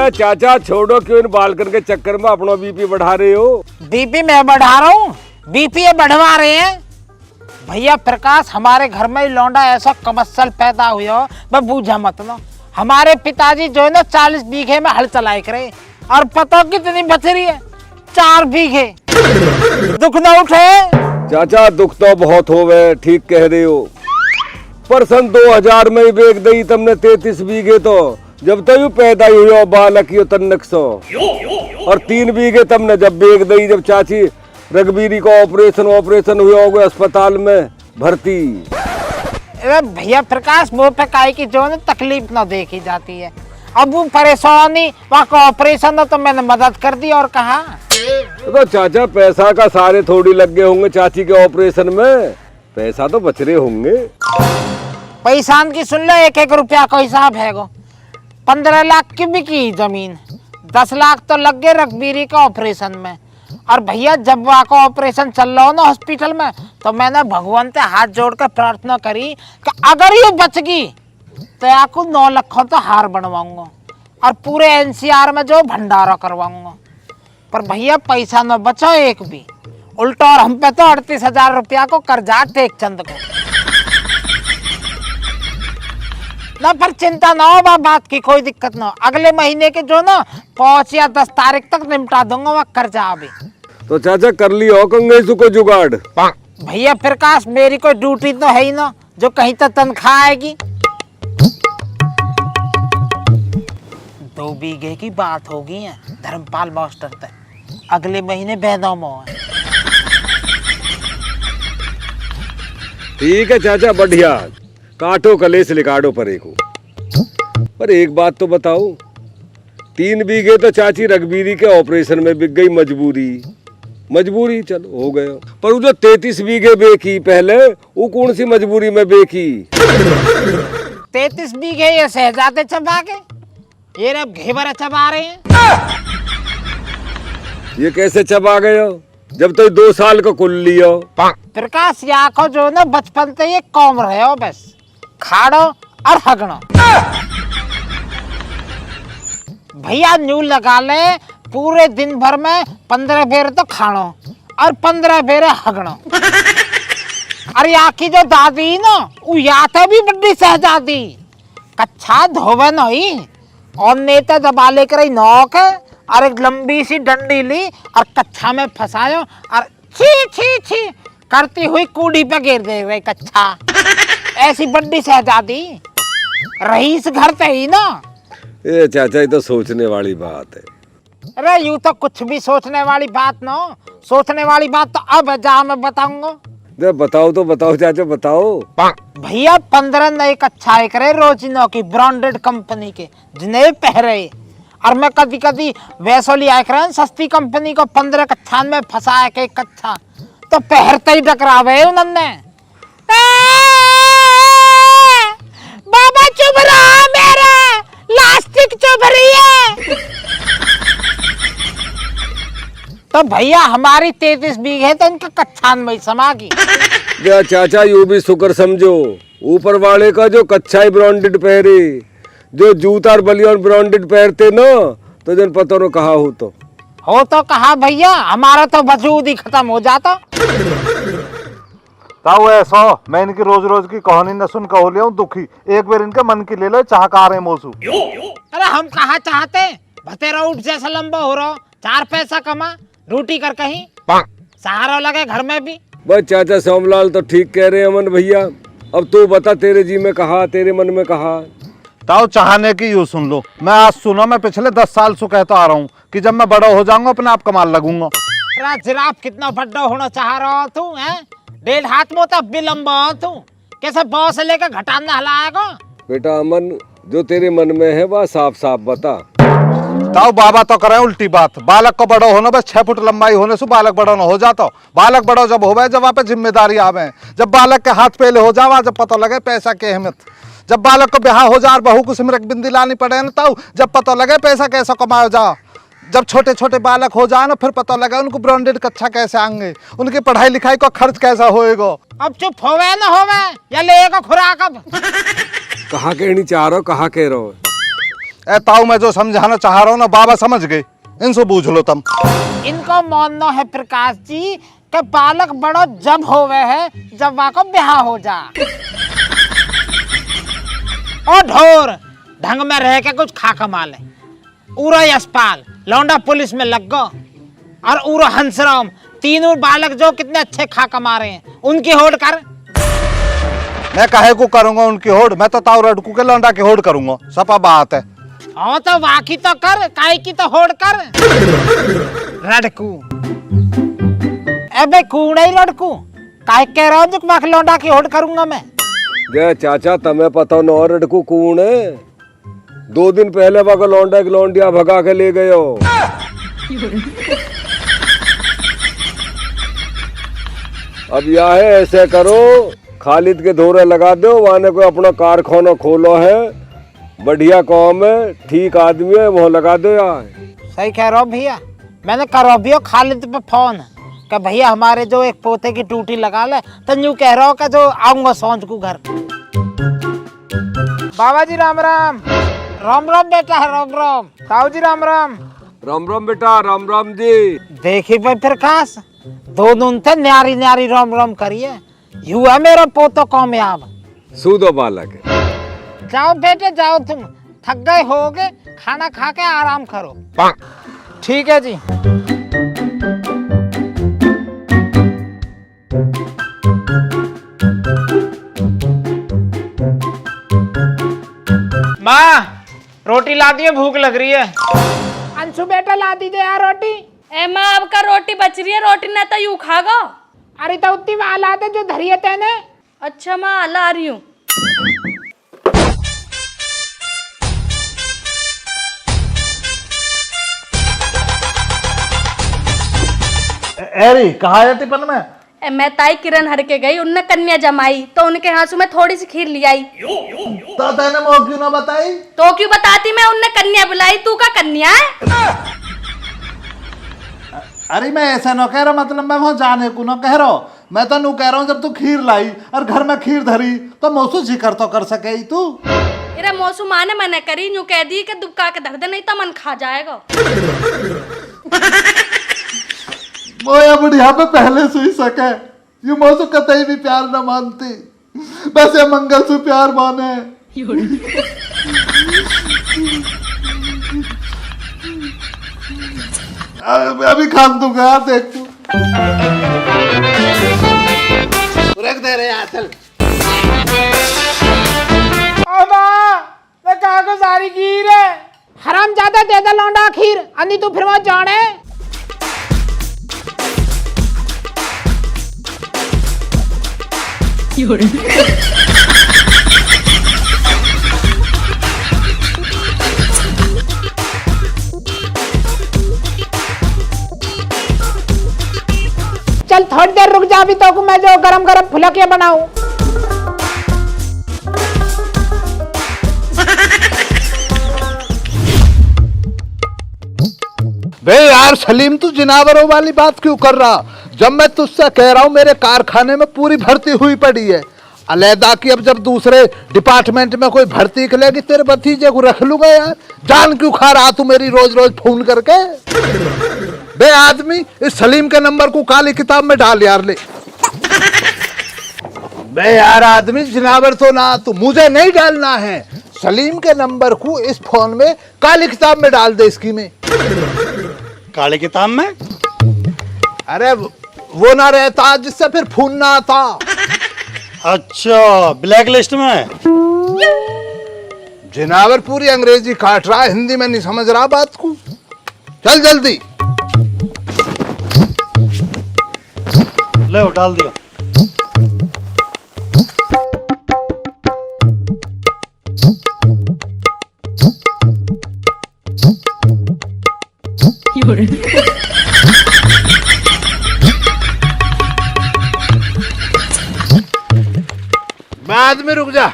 अरे चाचा छोड़ो, क्यों इन बालकन के चक्कर में अपना बीपी बढ़ा रहे हो? बीपी मैं बढ़ा रहा हूँ? बीपी ये बढ़वा रहे हैं भैया प्रकाश। हमारे घर में लौंडा ऐसा कमसल पैदा हुआ, मैं बूझा मत ना। हमारे पिताजी जो है ना 40 बीघे में हल चलाए करे, और पता कितनी बच रही है? 4 बीघे। दुख न उठे चाचा, दुख तो बहुत होवे, ठीक कह रहे हो, पर सन 2000 में ही बेच दी तुमने 33 बीघे। तो जब तो यू पैदा ही हुआ बालक यो तन्नक सो, और 3 बीघे तुमने जब बेच दी जब चाची रघबीरी को ऑपरेशन हुआ होगा अस्पताल में भर्ती। भैया प्रकाश मुँह पे काहे की जो है तकलीफ न देखी जाती है। अब वो परेशानी वहाँ का ऑपरेशन हो तो मैंने मदद कर दी और कहा। तो चाचा पैसा का सारे थोड़ी लग गए होंगे चाची के ऑपरेशन में, पैसा तो बच रहे होंगे। पैसा की सुन लो, 1-1 रुपया का हिसाब है गो। 15 लाख की बिकी जमीन, 10 लाख तो लग गए रघबीरी का ऑपरेशन में। और भैया जब वहाँ का ऑपरेशन चल रहा हो ना हॉस्पिटल में, तो मैंने भगवान से हाथ जोड़कर प्रार्थना करी कि अगर ये बच गई तो आपको 9 लाख तो हार बनवाऊंगा और पूरे NCR में जो भंडारा करवाऊंगा। पर भैया पैसा न बचो एक भी, उल्टा और हम पे तो 38,000 रुपया को कर्जा टेक चंद को ना। पर चिंता ना हो बात की, कोई दिक्कत ना हो। अगले महीने के जो ना 5 या 10 तारीख तक निपटा दूंगा वह कर्जा अभी। तो चाचा कर लियो कंगेसु को जुगाड़। भैया प्रकाश मेरी कोई ड्यूटी तो है ही ना जो कहीं तक तनख्वाह आएगी। 2 बीघे की बात होगी है धर्मपाल मास्टर तक, अगले महीने बेदों में है। ठीक है चाचा, बढ़िया, काटो कलेस लिकाड़ो परे को। पर एक बात तो बताओ, 3 बीघे तो चाची रघबीरी के ऑपरेशन में बिक गई, मजबूरी चलो हो गया। पर वो जो 33 बीघे बेची पहले, वो कौन सी मजबूरी में बेची? 33 बीघे ये शहजादे चबा के, ये रब घेवर चबा रहे हैं। ये कैसे चबा गए जब तो 2 साल का कुल लियो? प्रकाश या को जो ना बचपन से ये कौम रहे हो, बस खाड़ो और हगड़ो। भैया न्यू लगा ले, पूरे दिन भर में 15 बेर तो खाणो और 15 बेर हगड़ो। अरे यहाँ की जो दादी ना वो याते भी बड़ी शहजादी, कच्छा धोवे नहीं और नेता दबा लेकर ही नौक है और एक लंबी सी डंडी ली और कच्छा में फंसायो और छी छी छी करती हुई कूड़ी पे गिर दे रही कच्छा। ऐसी बड़ी शहजादी रईस घर पे ही ना। ये चाचा ये तो सोचने वाली बात है। अरे यूं तो कुछ भी सोचने वाली बात ना, सोचने वाली बात तो अब जा मैं बताऊंगा। बताओ तो बताओ चाचा, बताओ। भैया 15 नए कच्छाए करे रोजिनो की ब्रांडेड कंपनी के, जिन्हें पहरे। और मैं कभी कभी वैसो लिया करे सस्ती कंपनी को 15 कच्छान में फंसा के कच्छा तो पहरते ही टकरावे उन्होंने। बाबा चुभ रहा मेरा, लास्टिक चुभ रही है। तो भैया हमारी 33 बीघे तो इनका कच्छान में समा गई। चाचा यू भी शुक्र समझो, ऊपर वाले का जो कच्छाई ब्रांडेड पहरे, जो जूता और बलियान ब्रांडेड पहनते ना, तो जन पता न कहा हो तो कहा भैया, हमारा तो वजूद ही खत्म हो जाता। ताऊ ऐसा मैं इनकी रोज रोज की कहानी न सुन कहो लिया दुखी, एक बार इनके मन की ले लो चाहकार है मोसू। अरे हम कहा चाहते भतेरा उठ जैसा लंबा हो रहा, 4 पैसा कमा, रोटी कर कहीं सहारा लगे घर में भी। बस चाचा सोमलाल तो ठीक कह रहे हैं अमन भैया। अब तू बता, तेरे जी में कहा, तेरे मन में कहा? ताऊ चाहने की यूँ सुन लो, मैं आज सुनो, मैं पिछले 10 साल से कहता आ रहा हूँ कि जब मैं बड़ा हो जाऊंगा अपने आप कमाल लगूंगा। जिराफ कितना बड़ा होना चाह रहा हो तू है? 1.5 हाथ में तो अब भी लंबा हो तू, कैसे बाव से लेकर घटाना हलाएगा? बेटा अमन, जो तेरे मन में है वह साफ साफ बता। ताऊ बाबा तो करे उल्टी बात, बालक को बड़ा होना बस 6 फुट लंबाई होने से बालक बड़ा ना हो जाता। बालक बड़ा जब होवे जब वहाँ पे जिम्मेदारी आवे, जब बालक के हाथ पहले हो जावा, जब पता लगे पैसा की अहमियत, जब बालक को ब्याह हो जा, बहू को सिमरक बिंदी लानी पड़े ना ताऊ, जब पता लगे पैसा कैसा कमाया जा, जब छोटे छोटे बालक हो जाए ना फिर पता लगा उनको ब्रांडेड कच्छा कैसे आएंगे, उनकी पढ़ाई लिखाई का खर्च कैसा होएगा। अब चुप होवे ना होवे या लेगा खुराक अब? कहा कहनी चाह रहा हो, कहा कह रहा हो? ए ताऊ मैं जो समझाना चाह रहा हूँ ना बाबा समझ गए, इनसे पूछ लो तुम। इनको मानना है प्रकाश जी कि बालक बड़ो जब होवे है जब वाको ब्याह हो जा। ओ ढोर ढंग में रह के कुछ खा कमा ले। उरा यशपाल लौंडा पुलिस में लग गो और उरा हंसराम, तीनों बालक जो कितने अच्छे खा कमा रहे हैं, उनकी होड़ कर। मैं काहे को करूंगा उनकी होड़, मैं तो ताऊ रडकू के लौंडा की होड़ करूंगा, सपा बात है। हाँ तो वाकी तो कर, काय की तो होड़ कर। रडकू अबे कूड़ा ही रडकू, काय कह रहा हूँ जो वाक लौंडा की होड़ करूंगा मैं। जे चाचा तमें पता न और रडकू कौन है? 2 दिन पहले वह लौंडा एक लौंडिया भगा के ले गए हो। अब यह है ऐसे करो, खालिद के धोरे लगा दो, वहां कोई अपना कारखाना खोलो है, बढ़िया काम है, ठीक आदमी है, वहाँ लगा दो यार। सही कह रहा हूँ भैया, मैंने करो भी खालिद पे फोन कि भैया हमारे जो एक पोते की टूटी लगा ले, तो यूं कह रहा हूँ कि जो आऊंगा सांझ को घर। बाबा जी राम राम। राम राम बेटा, राम राम। ताऊ जी राम राम। राम राम बेटा, राम राम जी। देखी भाई प्रकाश, दोनों थे न्यारी न्यारी राम राम करिए, युवा मेरा पोतो कामयाब। सूदो बालक है। जाओ बेटे जाओ, तुम थक गए होगे, खाना खा के आराम करो। ठीक है जी। माँ रोटी ला दी है, भूख लग रही है। अंशु बेटा ला दीजिए यार रोटी। ए माँ अब का रोटी बच रही है, रोटी न तो यूं खागा। अरे तो उतनी वाला दे जो धरिए तेने। अच्छा माँ ला रही हूँ। एरी कहा है टिफिन में? मैं ताई किरण हर के गई, उनने कन्या जमाई तो उनके हाथों में थोड़ी सी खीर ले आई। तो तेने वो क्यों ना बताई? तो क्यों बताती, मैं उनने कन्या बुलाई, तू का कन्या है? अरे मैं ऐसा न कह रहा, मतलब मैं वहां जाने को न कह रहा हूँ, मैं तो नू कह रहा हूँ जब तू खीर लाई और घर में खीर धरी तो मौसू जिक्र तो कर सके तू। अरे मौसू माँ ने मना करी, यूं कह दी कि दुबका के धर दे नहीं तो मन खा जाएगा। वो ये बुढ़िया पे पहले से ही सके, ये मौसू कतई भी प्यार न मानती, बस ये मंगल से प्यार माने। अभी खान दूंगा यार, देख तू रख दे रहे यार, चल। ओ माँ, मैं कहा को सारी खीर है, हराम ज्यादा दे दे लौंडा खीर, अन्नी तू फिर मत जाने। चल थोड़ी देर रुक जा, अभी तो मैं जो गरम गरम फुलकिया बनाऊं। बे यार सलीम, तू जिनावरों वाली बात क्यों कर रहा? जब मैं तुझसे कह रहा हूँ मेरे कारखाने में पूरी भर्ती हुई पड़ी है, अलैदा की अब जब दूसरे डिपार्टमेंट में कोई भर्ती निकलेगी तेरे भतीजे को रख लूंगा यार। जान क्यों खा रहा तू मेरी रोज रोज फोन करके? बे आदमी, इस सलीम के नंबर को काली किताब में डाल यार, ले। बे यार आदमी, जिनावर तो ना, तू मुझे नहीं डालना है, सलीम के नंबर को इस फोन में काली किताब में डाल दे, इसकी में। काली किताब में? अरे वो ना रहता जिससे फिर फोन ना आता। अच्छा, ब्लैक लिस्ट में। जिनावर पूरी अंग्रेजी काट रहा, हिंदी में नहीं समझ रहा बात को। चल जल्दी ले डाल दिया। बाद में रुक जा।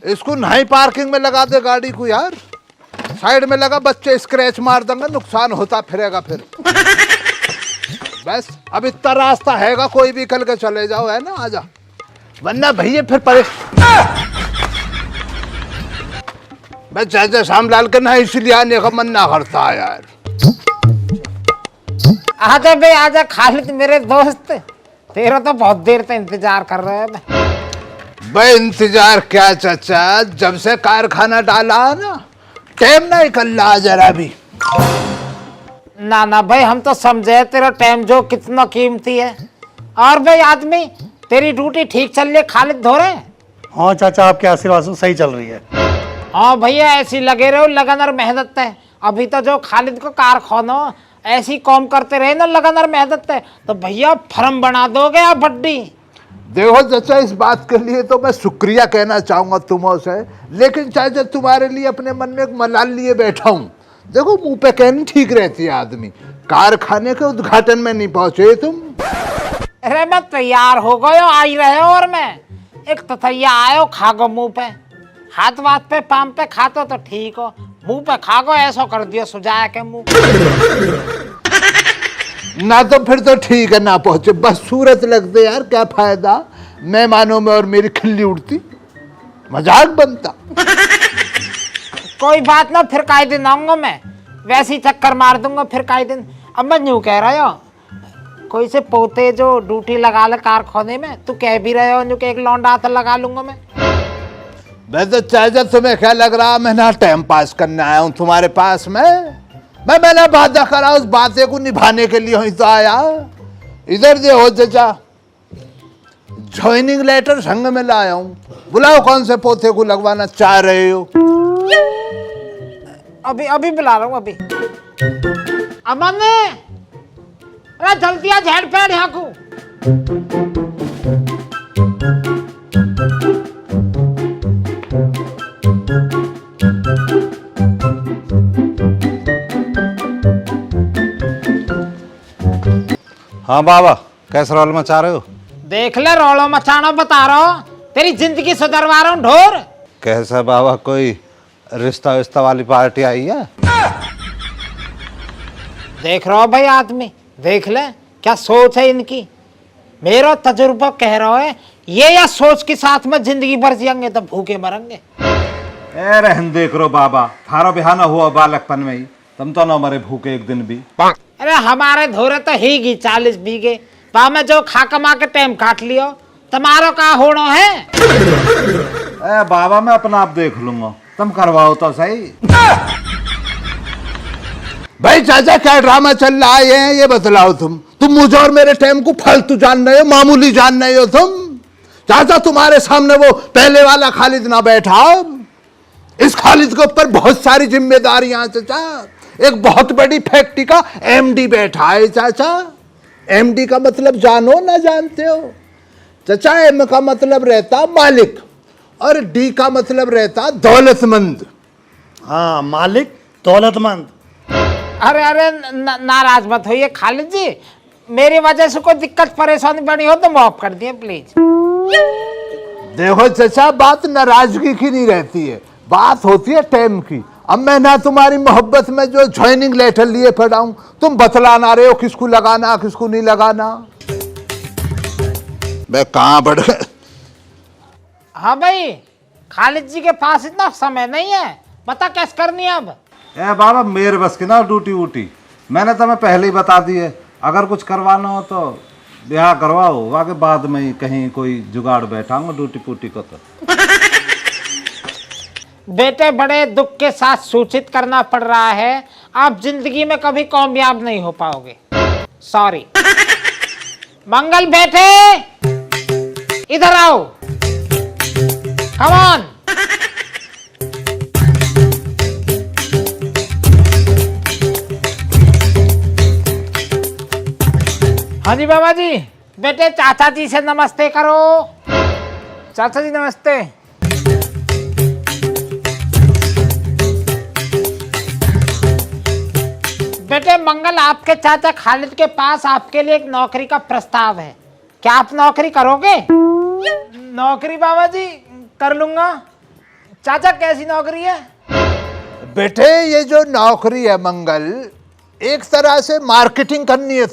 इसको नहीं पार्किंग में लगा दे गाड़ी को यार, साइड में लगा, बच्चे स्क्रैच मार देंगे, नुकसान होता फिरेगा फिर। बस अब इतना रास्ता हैगा, कोई भी कल के चले जाओ, है ना? आजा। वरना भैया फिर मैं चाचा शामलाल का ना इसलिए आने का मन ना करता यार। आजा बे आजा खालिद मेरे दोस्त, तेरा तो बहुत देर से इंतजार कर रहे हैं। भाई इंतजार क्या चाचा, जब से कारखाना डाला ना टाइम नहीं निकल रहा जरा भी। ना ना भाई हम तो समझे तेरा टाइम जो कितना कीमती है। और भाई आदमी तेरी ड्यूटी ठीक चल रही है खालिद धोरे? हाँ चाचा, आपके आशीर्वाद से सही चल रही है। हाँ भैया ऐसी लगे रहो लगन और मेहनत है। अभी तो जो खालिद को कारखाना ऐसी कॉम करते रहे ना लगन और मेहनत है तो भैया फर्म बना दोगे आप बड्डी। देखो चाचा इस बात के लिए तो मैं शुक्रिया कहना चाहूंगा तुमों से, लेकिन चाचा तुम्हारे लिए अपने मन में एक मलाल लिए बैठा हूँ। देखो मुंह पे कहनी ठीक रहती है आदमी, कारखाने के उद्घाटन में नहीं पहुंचे तुम। अरे मैं तैयार हो गयो आई रहे हो और मैं एक तथैया आयो खागो मुंह पे, हाथ वाथ पे पाम पे खातो तो ठीक हो, मुंह पे खागो ऐसा कर दियो सुझाया के मुंह। ना तो फिर तो ठीक है ना पहुंचे, बस सूरत लगते यार क्या फायदा, मेहमानों में और मेरी खिल्ली उड़ती, मजाक बनता। कोई बात ना, फिर काई दिन आऊंगा मैं, वैसे ही चक्कर मार दूंगा फिर काई दिन। अब मैं यूं कह रहा हूँ कोई से पोते जो ड्यूटी लगा ले कारखाने में, तू कह भी रहे हो न्यू के एक लौंडा हाथ लगा लूंगा मैं। वैसे चाचा तुम्हें क्या लग रहा मैं ना टाइम पास करने आया हूँ तुम्हारे पास में? मैंने वादा करा उस बातें को निभाने के लिए ही तो आया। इधर दे हो चाचा, ज्वाइनिंग लेटर संग में लाया हूँ, बुलाओ कौन से पोते को लगवाना चाह रहे हो। अभी अभी बुला रहा हूँ अभी। अमन अरे जल्दी आ, झेड़ पेड़ यहाँ को। हाँ बाबा कैसे रोल मचा रहे हो? देख ले रोलो मचाना बता रहा हूँ, तेरी जिंदगी सुधरवा रहा हूँ ढोर। कैसा बाबा कोई रिश्ता विश्ता वाली पार्टी आई है? देख रहा हो भाई आदमी, देख ले क्या सोच है इनकी। मेरा तजुर्बा कह रहा है ये या सोच के साथ में जिंदगी भर जिएंगे तो भूखे मरेंगे। ए रहन देख रो बाबा, थारा बिहाना हुआ बालकपन में ही, तुम तो ना मरे भूखे एक दिन भी। अरे हमारे धोरे तो हीगी 40 बीघे, पा में जो खा कमा के टाइम काट लियो, तुम्हारा का होना है? ए बाबा मैं अपना आप देख लूंगा, तुम करवाओ तो सही। भाई चाचा क्या ड्रामा चल रहा है ये बतलाओ तुम मुझे और मेरे टाइम को फालतू जान रहे हो, मामूली जान रहे हो तुम? चाचा तुम्हारे सामने वो पहले वाला खालिद ना बैठा, इस खालिद के ऊपर बहुत सारी जिम्मेदारियां चाचा। एक बहुत बड़ी फैक्ट्री का एमडी बैठा है चाचा। एमडी का मतलब जानो ना जानते हो चाचा? एम का मतलब रहता मालिक और डी का मतलब रहता दौलतमंद। हाँ मालिक दौलतमंद। अरे अरे नाराज मत होइए खालिद जी, मेरी वजह से कोई दिक्कत परेशानी बनी हो तो माफ कर दिए प्लीज। देखो चाचा बात नाराजगी की नहीं रहती है, बात होती है टाइम की। अब मैं ना तुम्हारी मोहब्बत में जो ज्वाइनिंग लेटर लिए पड़ा हूं, तुम बतलाना रहे हो किसको लगाना किसको नहीं लगाना। मैं कहां बढ़ गया? हाँ भाई खालिद जी के पास इतना समय नहीं है, बता कैसे करनी है अब? ए बाबा मेरे बस की ना ड्यूटी वूटी, मैंने तुम्हें पहले ही बता दी है। अगर कुछ करवाना हो तो ब्याह करवाओ, आगे बाद में ही कहीं कोई जुगाड़ बैठाऊंगा ड्यूटी पूटी को। तो बेटे बड़े दुख के साथ सूचित करना पड़ रहा है, आप जिंदगी में कभी कामयाब नहीं हो पाओगे, सॉरी। मंगल बेटे इधर आओ, कम ऑन। हाँ जी बाबा जी, बेटे चाचा जी से नमस्ते करो। चाचा जी नमस्ते। बेटे मंगल आपके चाचा खालिद के पास आपके लिए एक नौकरी का प्रस्ताव है, क्या आप नौकरी करोगे? नौकरी बाबा जी कर लूंगा। चाचा कैसी नौकरी है? बेटे ये जो नौकरी है मंगल, एक तरह से मार्केटिंग करनी है।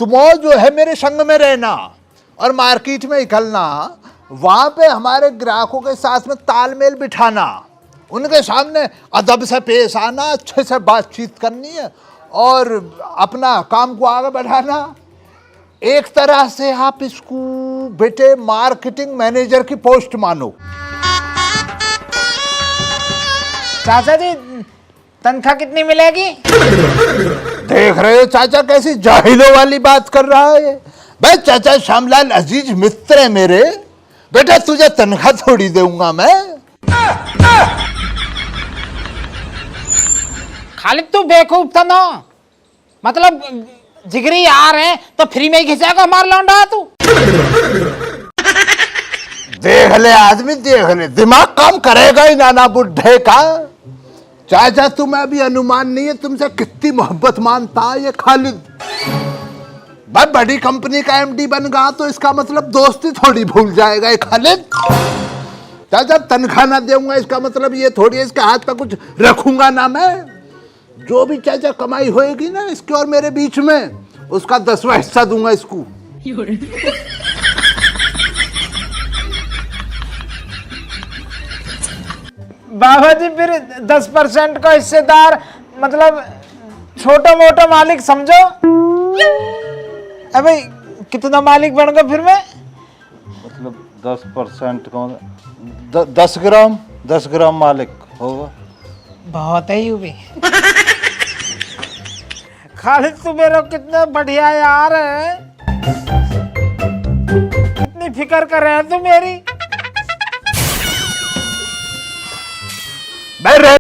तुमो जो है मेरे संग में रहना, और मार्केट में निकलना, वहां पे हमारे ग्राहकों के साथ में तालमेल बिठाना, उनके सामने अदब से पेश आना, अच्छे से बातचीत करनी है और अपना काम को आगे बढ़ाना। एक तरह से आप इसको बेटे मार्केटिंग मैनेजर की पोस्ट मानो। चाचा जी तनख्वाह कितनी मिलेगी? देख रहे हो चाचा कैसी जाहिलों वाली बात कर रहा है। भाई चाचा श्यामलाल अजीज मित्र है मेरे, बेटा तुझे तनख्वाह थोड़ी दूंगा मैं। खालिद तू बेवकूफ था ना, मतलब जिगरी यार है तो फ्री में ही खिंचाएगा हमारा लौंडा तू। देख ले आदमी, देख ले, दिमाग काम करेगा ही नाना बुढ़े का। चाचा तुम्हें अभी अनुमान नहीं है तुमसे कितनी मोहब्बत मानता है ये खालिद। भाई बड़ी कंपनी का एमडी बन गया तो इसका मतलब दोस्ती थोड़ी भूल जाएगा ये खालिद। चाचा तनख्वाह ना दूंगा इसका मतलब ये थोड़ी है इसके हाथ पे कुछ रखूंगा ना मैं। जो भी चाचा कमाई होएगी ना इसके और मेरे बीच में, उसका 10वां हिस्सा दूंगा इसको। बाबा जी फिर 10% का हिस्सेदार मतलब छोटा मोटा मालिक समझो। अबे कितना मालिक बन गया फिर मैं? मतलब 10% कौन? 10 ग्राम मालिक होगा। बहुत है यू भी। खालिद तू मेरा कितना बढ़िया यार है, कितनी फिक्र कर रहे हैं तू मेरी। मैं